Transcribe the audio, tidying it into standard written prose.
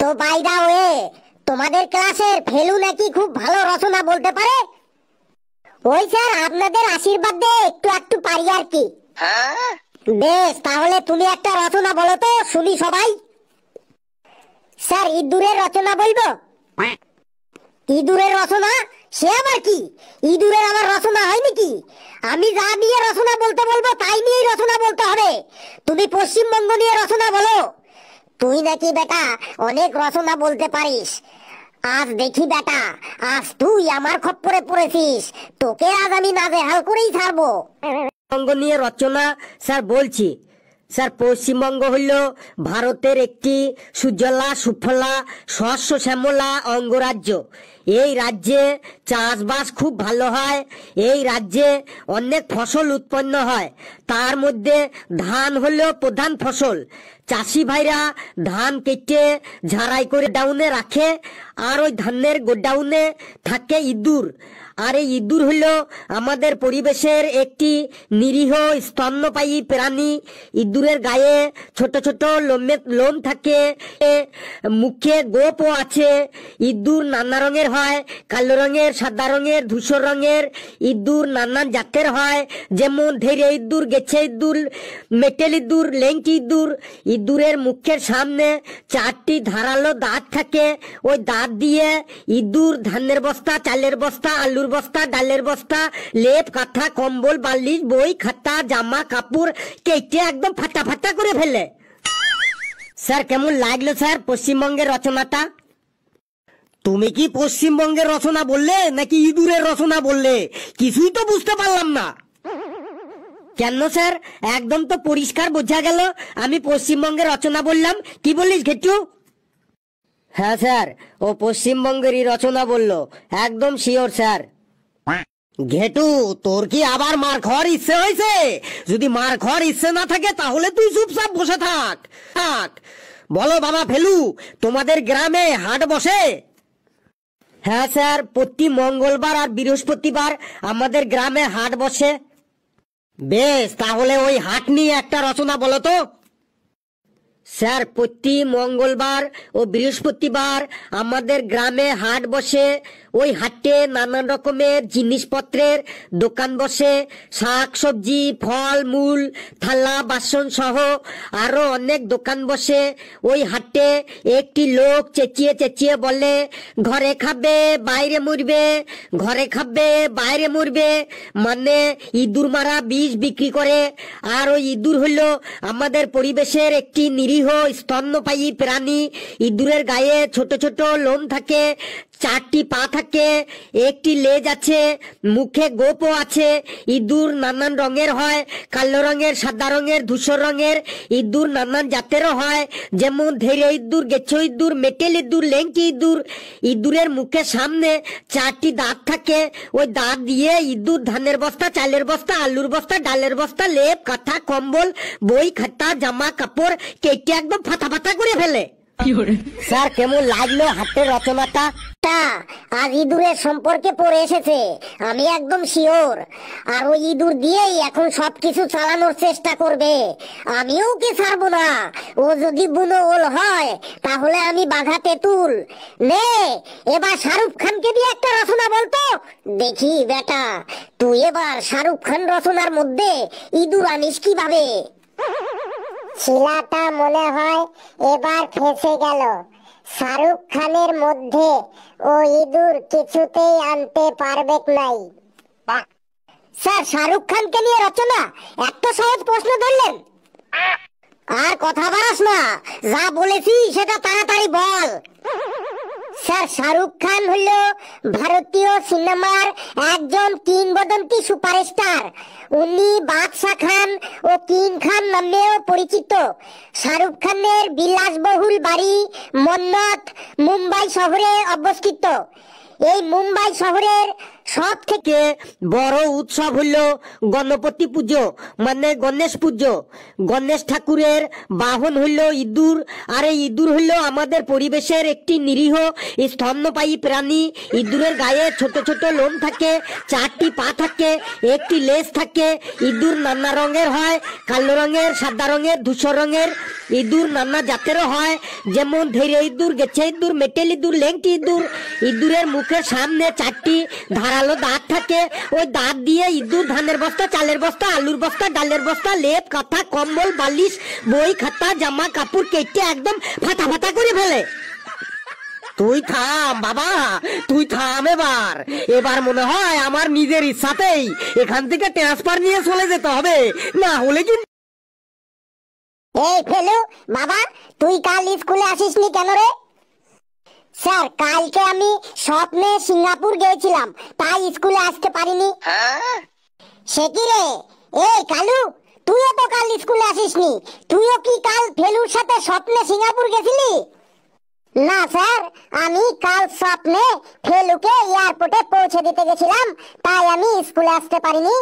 তো by the way, তোমাদের ক্লাসের ফেলু নাকি খুব ভালো রচনা বলতে পারে। ওই স্যার আপনাদের আশীর্বাদ দিয়ে একটু একটু পারি আর কি। বেশ, তাহলে তুমি একটা রচনা বলো তো শুনি সবাই। স্যার ইঁদুরের রচনা বলবো। ইঁদুরের রচনা? সে আবার কি? ইঁদুরের আবার রচনা হয় নাকি? আমি যা নিয়ে রচনা বলতে বলবো তাই নিয়েই রচনা বলতে হবে। তুমি পশ্চিমবঙ্গ নিয়ে রচনা বলো। তুই নাকি বেটা অনেক রচনা বলতে পারিস। আজ দেখি বেটা, আজ তুই আমার খপ্পরে পড়েছিস। তোকে আজ আমি নাজেহাল করেই ছাড়বো। পশ্চিমবঙ্গ নিয়ে রচনা স্যার বলছি। স্যার পশ্চিমবঙ্গ হইল ভারতের একটি সুজলা সুফলা শস্য শ্যামলা অঙ্গরাজ্য। এই রাজ্যে চাষবাস খুব ভালো হয়। এই রাজ্যে অনেক ফসল উৎপন্ন হয়। তার মধ্যে ধান হলো প্রধান ফসল। চাষি ভাইরা ধান কেটে ঝাড়াই করে ডাউনে রাখে, আর ওই ধানের গোডাউনে থাকে ইঁদুর। আর এই ইঁদুর হলো আমাদের পরিবেশের একটি নিরীহ স্তন্যপায়ী প্রাণী। ইঁদুরের গায়ে ছোট ছোট লোম থাকে, মুখে গোপও আছে। ইঁদুর নানা রঙের হয়, কালো রঙের, সাদা রঙের, ধূসর রঙের। ইঁদুর নানান জাতের হয়, যেমন ধেড়ে ইঁদুর, গেছে ইঁদুর, মেটেল ইঁদুর, লেংটি ইঁদুর। ইঁদুরের মুখের সামনে 4টি ধারালো দাঁত থাকে। ওই দাঁত দিয়ে ইঁদুর ধানের বস্তা, চালের বস্তা, আলুর বস্তা, ডালের বস্তা, লেপ, কাঁথা, কম্বল, বালিশ, বই, খাতা, জামা কাপড় কেটে একদম ফাটা ফাটা করে ফেলে। স্যার কেমন লাগলো স্যার পশ্চিমবঙ্গের রচনাটা? তুমি কি পশ্চিমবঙ্গের রচনা বললে নাকি ইঁদুরের রচনা বললে? কিছুই তো বুঝতে পারলাম না। কেন স্যার, একদম তো পরিষ্কার বোঝা গেল আমি পশ্চিমবঙ্গের রচনা বললাম। কি বলিস ঘেটু? হ্যাঁ স্যার, ও পশ্চিমবঙ্গেরই রচনা বললো, একদম শিওর স্যার। ঘেটু, তোর কি আবার মার খাওয়ার ইচ্ছে হয়েছে? যদি মার খাওয়ার ইচ্ছে না থাকে তাহলে তুই চুপচাপ বসে থাক। বলো বাবা ফেলু, তোমাদের গ্রামে হাট বসে? হ্যাঁ স্যার, প্রতি মঙ্গলবার আর বৃহস্পতিবার আমাদের গ্রামে হাট বসে। বেশ, তাহলে ওই হাট নিয়ে একটা রচনা বলো তো। স্যার প্রতি মঙ্গলবার ও বৃহস্পতিবার আমাদের গ্রামে হাট বসে। ওই হাটে নানান রকমের জিনিসপত্রের দোকান বসে। শাক সবজি, ফল মূল, থালা বাসন সহ আরো অনেক দোকান বসে। ওই হাটে একটি লোক চেঁচিয়ে চেঁচিয়ে বলে, ঘরে খাবে বাইরে মরবে, ঘরে খাবে বাইরে মরবে। মানে ইঁদুর মারা বিষ বিক্রি করে। আর ওই ইঁদুর হলো আমাদের পরিবেশের একটি নিরীহ স্তন্যপায়ী প্রাণী। ইঁদুরের গায়ে ছোট ছোট লোম থাকে, 4টি পা থাকে, একটি লেজ আছে, মুখে গোপও আছে। ইঁদুর নানান রঙের হয়, কালো রঙের, সাদা রঙের, ধূসর রঙের। ইঁদুর নানান জাতেরও হয়, যেমন ধেড়ে ইঁদুর, গেছো ইঁদুর, মেটেল ইঁদুর, লেংটি ইঁদুর। ইঁদুরের মুখের সামনে 4টি দাঁত থাকে। ওই দাঁত দিয়ে ইঁদুর ধানের বস্তা, চালের বস্তা, আলুর বস্তা, ডালের বস্তা, লেপ, কাঁথা, কম্বল, বই, খাতা, জামা কাপড় কেটে একদম ফাটা ফাটা করে ফেলে। স্যার কেমন লাগলো হাটের রচনাটা? আজ ইঁদুরের সম্পর্কে পড়ে এসেছে, আমি একদম শিওর। আর ওই ইঁদুর দিয়েই এখন সবকিছু চালানোর চেষ্টা করবে। আমিও ওকে ছাড়বো না। ও যদি বুনো ওল হয় তাহলে আমি বাঘা তেঁতুল। নে, এবার শাহরুখ খানকে দিয়ে একটা রচনা বলতো দেখি। বেটা তুই এবার শাহরুখ খান রচনার মধ্যে ইঁদুর আনিস কিভাবে? শিলাটা মনে হয় এবার ফেঁসে গেল। শাহরুখ খানের মধ্যে ও ইঁদুর কিছুতেই আনতে পারবে নাই। স্যার শাহরুখ খানকে নিয়ে রচনা? এত সহজ প্রশ্ন ধরলেন? আর কথা বাড়াস না, যা বলেছি সেটা তাড়াতাড়ি বল। স্যার শাহরুখ খান হলো ভারতীয় সিনেমার একজন কিংবদন্তি সুপারস্টার। উনি বাদশা খান ও কিং খান নামেও পরিচিত। শাহরুখ খানের বিলাসবহুল বাড়ি মন্নত মুম্বাই শহরে অবস্থিত। এই মুম্বাই শহরের সব থেকে বড় উৎসব হলো গণপতি পুজো, মানে গণেশ পুজো। গণেশ ঠাকুরের বাহন হইল ইঁদুর, আর এই ইঁদুর হইল আমাদের পরিবেশের একটি নিরীহ স্তন্যপায়ী প্রাণী। ইঁদুরের গায়ে ছোট ছোট লোম থাকে, 4টি পা থাকে, একটি লেজ থাকে। ইঁদুর নানা রঙের হয়, কালো রঙের, সাদা রঙের, ধূসর রঙের। ইঁদুর নানা জাতেরও হয়, যেমন ধেড়ে ইঁদুর, গেছে ইঁদুর, মেটেল ইঁদুর, লেংটি ইঁদুর। ইঁদুরের মুখের সামনে 4টি ধারালো দাঁত থাকে। ওই দাঁত দিয়ে ইঁদুর ধানের বস্তা, চালের বস্তা, আলুর বস্তা, ডালের বস্তা, লেপ, কাঁথা, কম্বল, বালিশ, বই, খাতা, জামা কাপড় কেটে একদম ফাটা ফাটা করে ফেলে। তুই থাম বাবা, তুই থাম। এবার মনে হয় আমার নিজের ইচ্ছাতেই এখান থেকে ট্রান্সফার নিয়ে চলে যেতে হবে, না হলে কিন্তু। এই ফেলু বাবা, তুই কাল স্কুলে আসিসনি কেন রে? স্যার, কালকে আমি স্বপ্নে সিঙ্গাপুর গিয়েছিলাম, তাই স্কুলে আসতে পারিনি। সে কি রে? এই কালু, তুইও তো কাল স্কুলে আসিসনি, তুইও কি কাল ফেলুর সাথে স্বপ্নে সিঙ্গাপুর গেছিলি? না স্যার, আমি কাল স্বপ্নে ফেলুকে এয়ারপোর্টে পৌঁছে দিতে গেছিলাম, তাই আমি স্কুলে আসতে পারিনি।